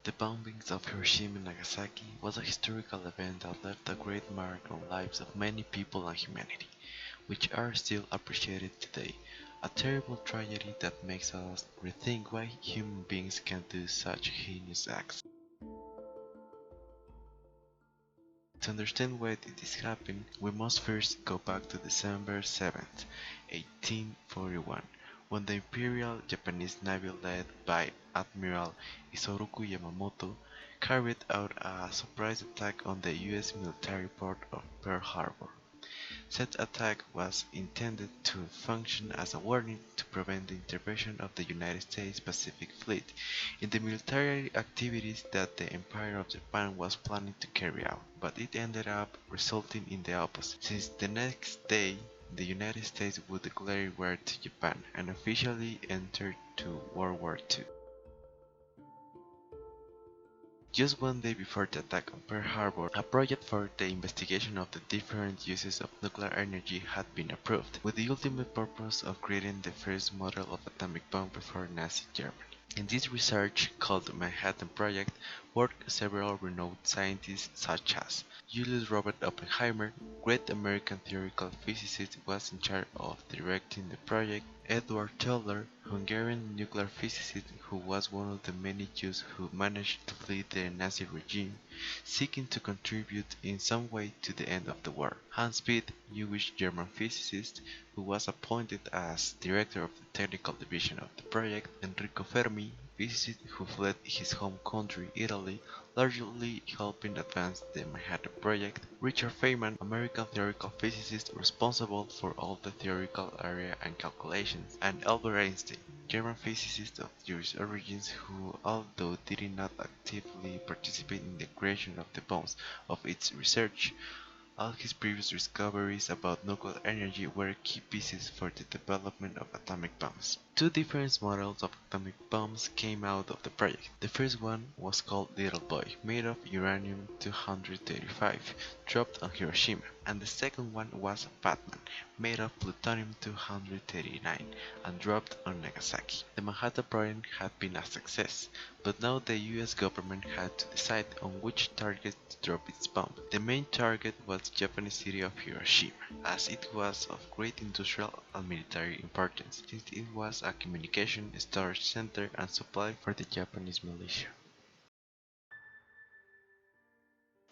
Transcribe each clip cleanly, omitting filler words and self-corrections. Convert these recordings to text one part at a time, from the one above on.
The bombings of Hiroshima and Nagasaki was a historical event that left a great mark on the lives of many people and humanity, which are still appreciated today. A terrible tragedy that makes us rethink why human beings can do such heinous acts. To understand why this happened, we must first go back to December 7th, 1841, when the Imperial Japanese Navy led by Admiral Isoroku Yamamoto carried out a surprise attack on the US military port of Pearl Harbor. Such attack was intended to function as a warning to prevent the intervention of the United States Pacific Fleet in the military activities that the Empire of Japan was planning to carry out, but it ended up resulting in the opposite, since the next day the United States would declare war to Japan and officially enter to World War II. Just one day before the attack on Pearl Harbor, a project for the investigation of the different uses of nuclear energy had been approved, with the ultimate purpose of creating the first model of atomic bomb before Nazi Germany. In this research, called the Manhattan Project, worked several renowned scientists such as Julius Robert Oppenheimer, great American theoretical physicist, was in charge of directing the project. Edward Teller, Hungarian nuclear physicist who was one of the many Jews who managed to flee the Nazi regime, seeking to contribute in some way to the end of the war. Hans Bethe, Jewish-German physicist who was appointed as director of the technical division of the project. Enrico Fermi, physicist who fled his home country, Italy, largely helping advance the Manhattan Project. Richard Feynman, American theoretical physicist responsible for all the theoretical area and calculations, and Albert Einstein, German physicist of Jewish origins who, although did not actively participate in the creation of the bombs of its research, all his previous discoveries about nuclear energy were key pieces for the development of atomic bombs. Two different models of atomic bombs came out of the project. The first one was called Little Boy, made of uranium-235, dropped on Hiroshima, and the second one was Fat Man, made of plutonium-239 and dropped on Nagasaki. The Manhattan Project had been a success, but now the US government had to decide on which target to drop its bomb. The main target was the Japanese city of Hiroshima, as it was of great industrial and military importance, since it was a communication, storage center, and supply for the Japanese militia.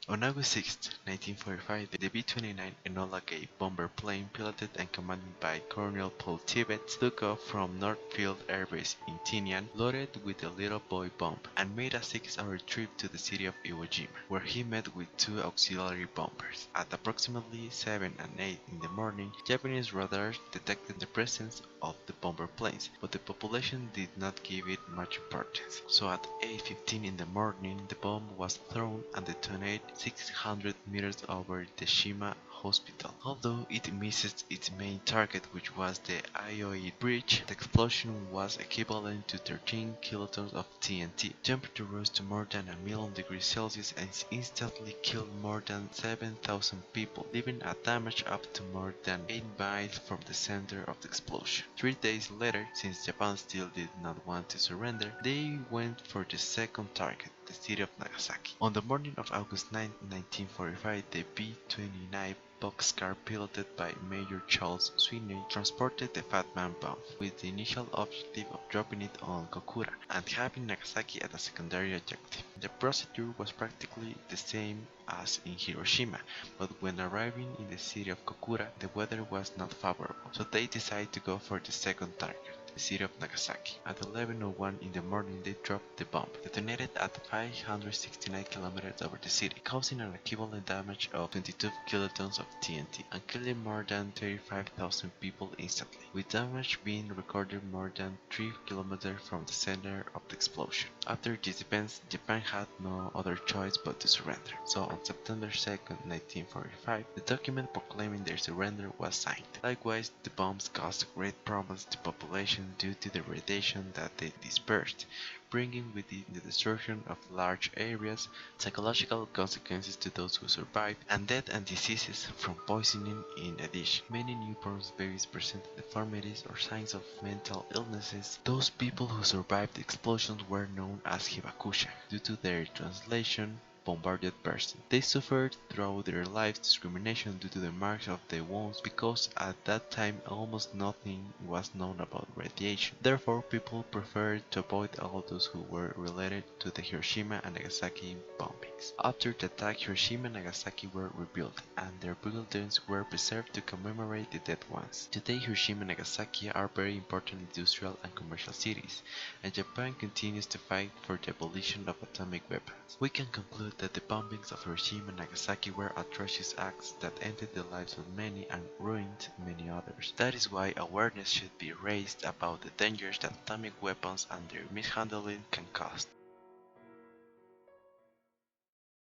On August 6, 1945, the B-29 Enola Gay bomber plane, piloted and commanded by Colonel Paul Tibbets, took off from Northfield Air Base in Tinian, loaded with the Little Boy bomb, and made a 6-hour trip to the city of Iwo Jima, where he met with two auxiliary bombers. At approximately 7 and 8 in the morning, Japanese radars detected the presence of the bomber planes, but the population did not give it much importance. So at 8:15 in the morning, the bomb was thrown and detonated 600 meters over the Shima Hospital. Although it misses its main target, which was the Ioi Bridge, the explosion was equivalent to 13 kilotons of TNT. Temperature rose to more than 1,000,000 degrees Celsius and instantly killed more than 7,000 people, leaving a damage up to more than 8 miles from the center of the explosion. 3 days later, since Japan still did not want to surrender, they went for the second target, the city of Nagasaki. On the morning of August 9, 1945, the B-29 boxcar piloted by Major Charles Sweeney transported the Fat Man bomb, with the initial objective of dropping it on Kokura and having Nagasaki as a secondary objective. The procedure was practically the same as in Hiroshima, but when arriving in the city of Kokura, the weather was not favorable, so they decided to go for the second target, the city of Nagasaki. At 11:01 in the morning, they dropped the bomb, detonated at 569 kilometers over the city, causing an equivalent damage of 22 kilotons of TNT and killing more than 35,000 people instantly, with damage being recorded more than 3 kilometers from the center of the explosion. After these events, Japan had no other choice but to surrender. So on September 2, 1945, the document proclaiming their surrender was signed. Likewise, the bombs caused great problems to the population due to the radiation that they dispersed, bringing with it the destruction of large areas, psychological consequences to those who survive, and death and diseases from poisoning in addition. Many newborn babies presented deformities or signs of mental illnesses. Those people who survived the explosions were known as hibakusha, due to their translation bombarded person. They suffered throughout their lives discrimination due to the marks of the wounds because at that time almost nothing was known about radiation. Therefore, people preferred to avoid all those who were related to the Hiroshima and Nagasaki bombings. After the attack, Hiroshima and Nagasaki were rebuilt, and their buildings were preserved to commemorate the dead ones. Today, Hiroshima and Nagasaki are very important industrial and commercial cities, and Japan continues to fight for the abolition of atomic weapons. We can conclude that the bombings of Hiroshima and Nagasaki were atrocious acts that ended the lives of many and ruined many others. That is why awareness should be raised about the dangers that atomic weapons and their mishandling can cause.